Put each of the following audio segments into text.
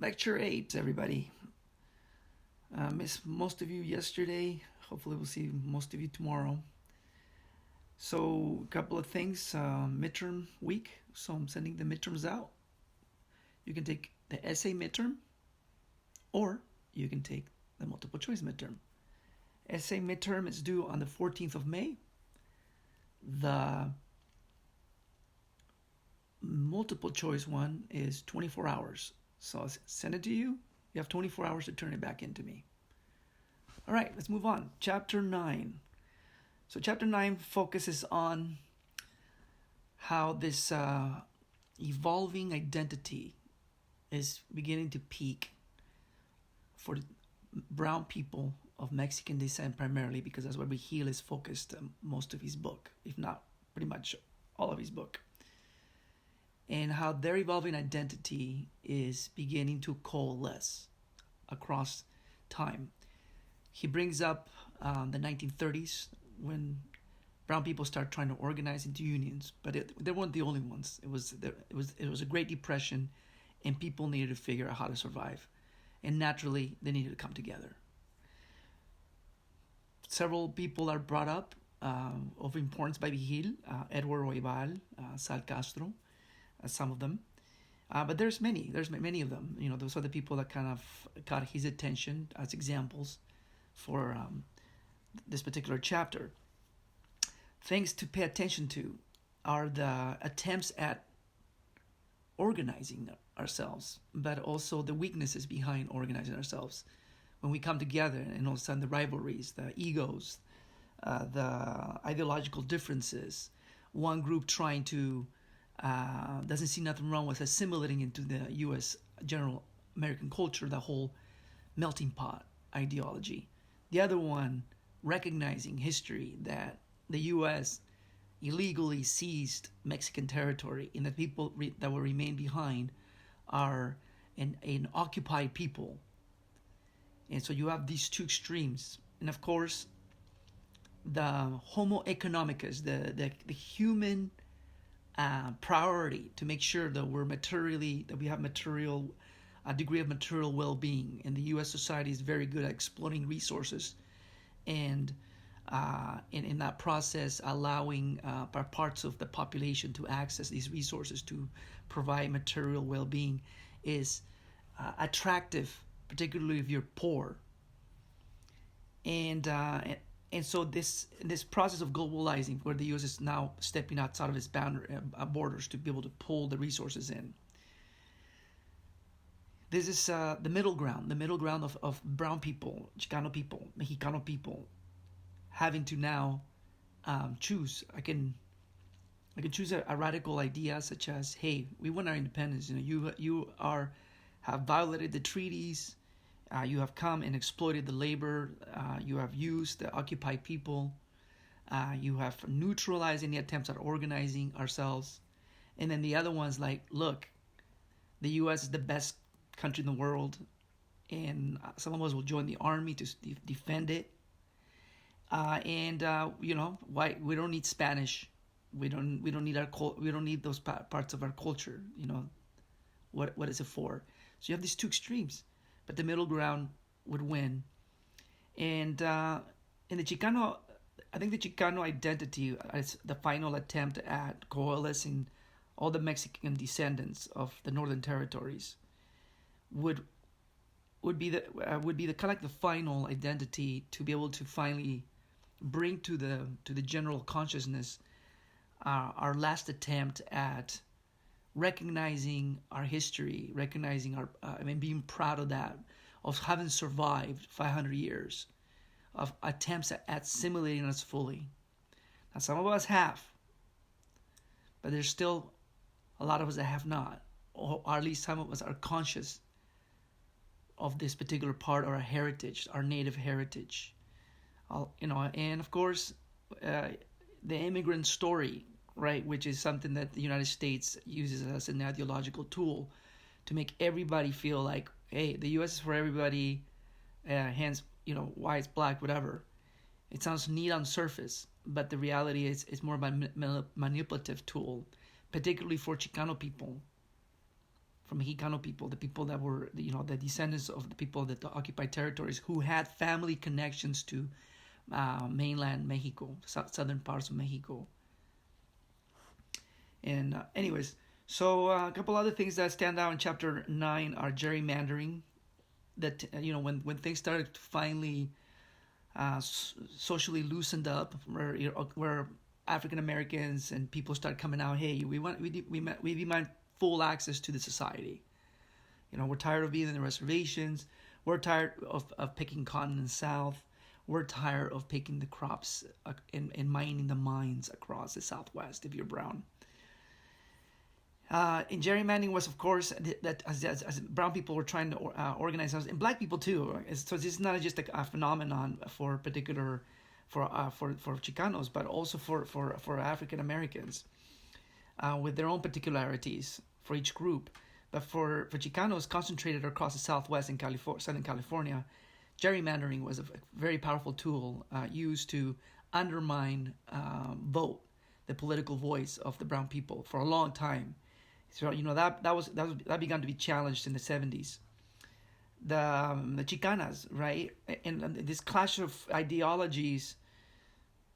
Lecture 8, everybody. Missed most of you yesterday. Hopefully, we'll see most of you tomorrow. So, a couple of things. Midterm week. So, I'm sending the midterms out. You can take the essay midterm, or you can take the multiple choice midterm. Essay midterm is due on the 14th of May. The multiple choice one is 24 hours. So, I'll send it to you. You have 24 hours to turn it back into me. All right, let's move on. Chapter 9. So, Chapter 9 focuses on how this evolving identity is beginning to peak for brown people of Mexican descent, primarily because that's where Vigil is focused most of his book, if not pretty much all of his book. And how their evolving identity is beginning to coalesce across time. He brings up the 1930s when brown people started trying to organize into unions, but they weren't the only ones. It was a Great Depression, and people needed to figure out how to survive, and naturally they needed to come together. Several people are brought up of importance by Vigil, Edward Roybal, Sal Castro, some of them. But there's many of them. You know, those are the people that kind of caught his attention as examples for this particular chapter. Things to pay attention to are the attempts at organizing ourselves, but also the weaknesses behind organizing ourselves. When we come together, and all of a sudden the rivalries, the egos, the ideological differences, one group trying to doesn't see nothing wrong with assimilating into the U.S. general American culture, the whole melting pot ideology. The other one recognizing history that the U.S. illegally seized Mexican territory, and the people that will remain behind are an occupied people. And so you have these two extremes. And of course, the Homo economicus, the human priority to make sure that we have a degree of material well-being, and the U.S. society is very good at exploiting resources, and in that process, allowing parts of the population to access these resources to provide material well-being is attractive, particularly if you're poor. And so this process of globalizing, where the U.S. is now stepping outside of its borders to be able to pull the resources in. This is the middle ground of brown people, Chicano people, Mexicano people, having to now choose. I can choose a radical idea such as, hey, we want our independence. You have violated the treaties. You have come and exploited the labor. You have used the occupied people. You have neutralized any attempts at organizing ourselves. And then the other one's like, look, the U.S. is the best country in the world, and some of us will join the army to defend it. Why we don't need Spanish. We don't need those parts of our culture. What is it for? So you have these two extremes, but the middle ground would win. And in the Chicano, I think the Chicano identity is the final attempt at coalescing all the Mexican descendants of the Northern Territories would be the kind of like the final identity to be able to finally bring to the general consciousness our last attempt at recognizing our history, recognizing being proud of that, of having survived 500 years of attempts at assimilating us fully. Now, some of us have, but there's still a lot of us that have not, or at least some of us are conscious of this particular part of our heritage, our native heritage. And of course, the immigrant story, right, which is something that the United States uses as an ideological tool to make everybody feel like, hey, the U.S. is for everybody, hence, white, black, whatever. It sounds neat on surface, but the reality is it's more of a manipulative tool, particularly for Chicano people, from Chicano people, the people that were, the descendants of the people that occupied territories who had family connections to mainland Mexico, southern parts of Mexico. And anyways, so a couple other things that stand out in chapter 9 are gerrymandering. That when things started to finally socially loosened up, where African Americans and people start coming out, hey, we demand full access to the society. We're tired of being in the reservations. We're tired of picking cotton in the South. We're tired of picking the crops and mining the mines across the Southwest if you're brown. And gerrymandering was, of course, that as brown people were trying to organize themselves, and black people too. So this is not just a phenomenon for Chicanos, but also for African Americans with their own particularities for each group. But for Chicanos concentrated across the Southwest and Southern California, gerrymandering was a very powerful tool used to undermine the political voice of the brown people for a long time. So that began to be challenged in the 70s. The Chicanas, right, and this clash of ideologies,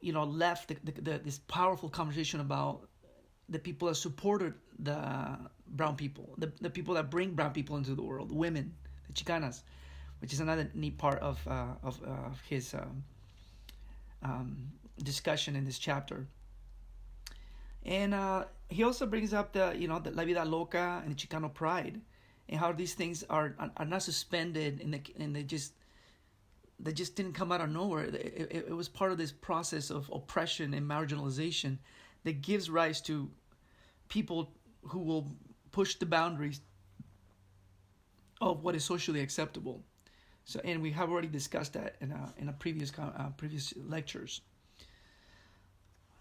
left this powerful conversation about the people that supported the brown people, the people that bring brown people into the world, women, the Chicanas, which is another neat part of his discussion in this chapter. And he also brings up the La Vida Loca and the Chicano pride, and how these things are not suspended and they just didn't come out of nowhere. It was part of this process of oppression and marginalization that gives rise to people who will push the boundaries of what is socially acceptable. So, and we have already discussed that in a previous lectures.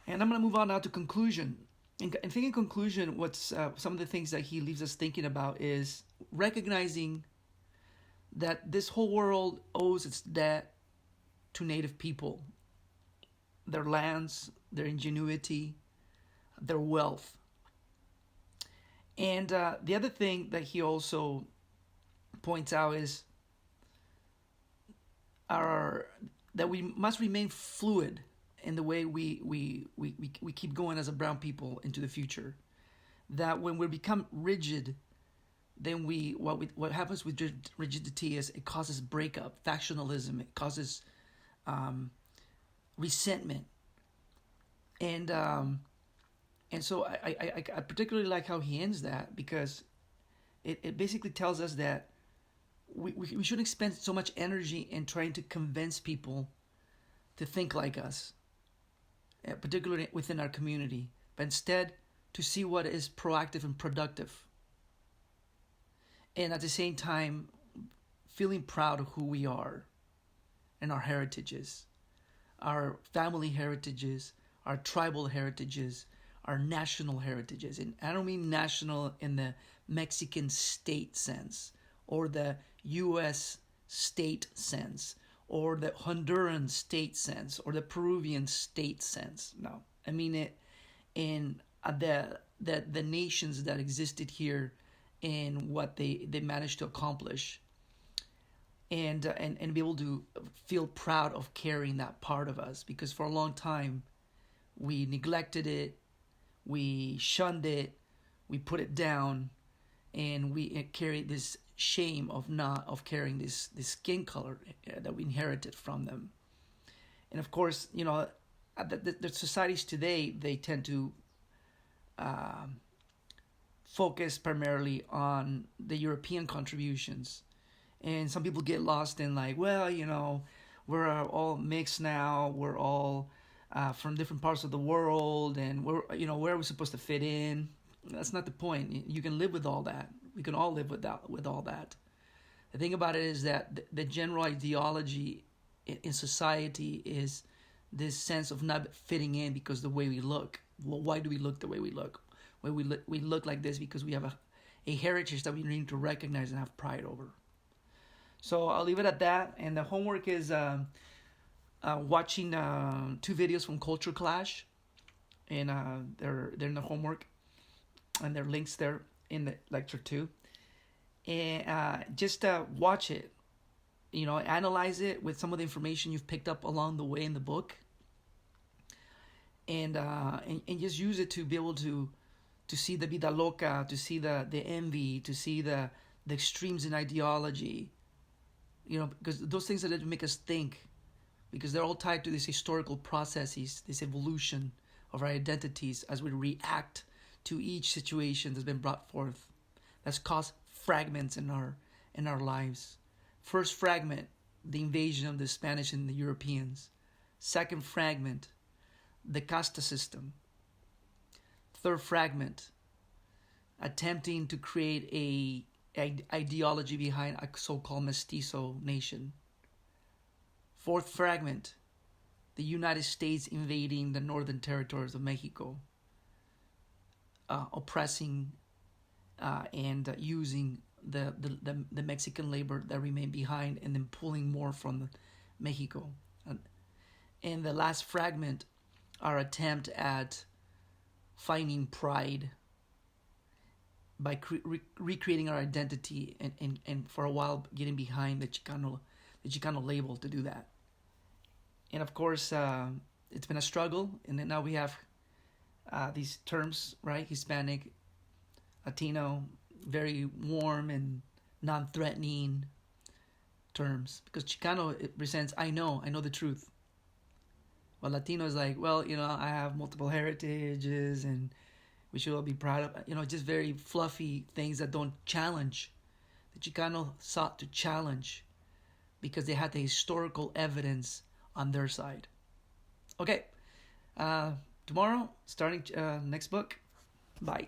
And I'm going to move on now to conclusion. And I think in conclusion, what's some of the things that he leaves us thinking about is recognizing that this whole world owes its debt to Native people, their lands, their ingenuity, their wealth. And the other thing that he also points out is that we must remain fluid in the way we keep going as a brown people into the future. That when we become rigid, then what happens with rigidity is it causes breakup, factionalism, it causes resentment, and so I particularly like how he ends that, because it basically tells us that we shouldn't spend so much energy in trying to convince people to think like us, particularly within our community, but instead to see what is proactive and productive. And at the same time, feeling proud of who we are and our heritages, our family heritages, our tribal heritages, our national heritages. And I don't mean national in the Mexican state sense, or the U.S. state sense, or the Honduran state sense, or the Peruvian state sense. No, I mean it in the nations that existed here and what they managed to accomplish, and be able to feel proud of carrying that part of us, because for a long time we neglected it, we shunned it, we put it down, and we carried this shame of carrying this skin color that we inherited from them. And of course, the societies today, they tend to focus primarily on the European contributions, and some people get lost in we're all mixed now, we're all from different parts of the world, and where are we supposed to fit in? That's not the point. You can live with all that. We can all live with all that. The thing about it is that the general ideology in society is this sense of not fitting in because the way we look. Well, why do we look the way we look? Well, we look like this because we have a heritage that we need to recognize and have pride over. So I'll leave it at that. And the homework is watching 2 videos from Culture Clash, and they're in the homework, and there are links there in the lecture 2. and just watch it. Analyze it with some of the information you've picked up along the way in the book, and just use it to be able to see the vida loca, to see the envy, to see the extremes in ideology. Because those things that make us think, because they're all tied to these historical processes, this evolution of our identities as we react to each situation that's been brought forth, that's caused fragments in our lives. First fragment, the invasion of the Spanish and the Europeans. Second fragment, the casta system. Third fragment, attempting to create a ideology behind a so-called mestizo nation. Fourth fragment, the United States invading the northern territories of Mexico, oppressing and using the Mexican labor that remained behind, and then pulling more from Mexico. And the last fragment, our attempt at finding pride by recreating our identity, and for a while getting behind the Chicano label to do that. And of course, it's been a struggle, and then now we have these terms, right? Hispanic, Latino, very warm and non-threatening terms, because Chicano, it presents, I know the truth. While Latino is like, well, I have multiple heritages, and we should all be proud of, just very fluffy things that don't challenge. The Chicano sought to challenge because they had the historical evidence on their side. Okay, tomorrow, starting next book. Bye.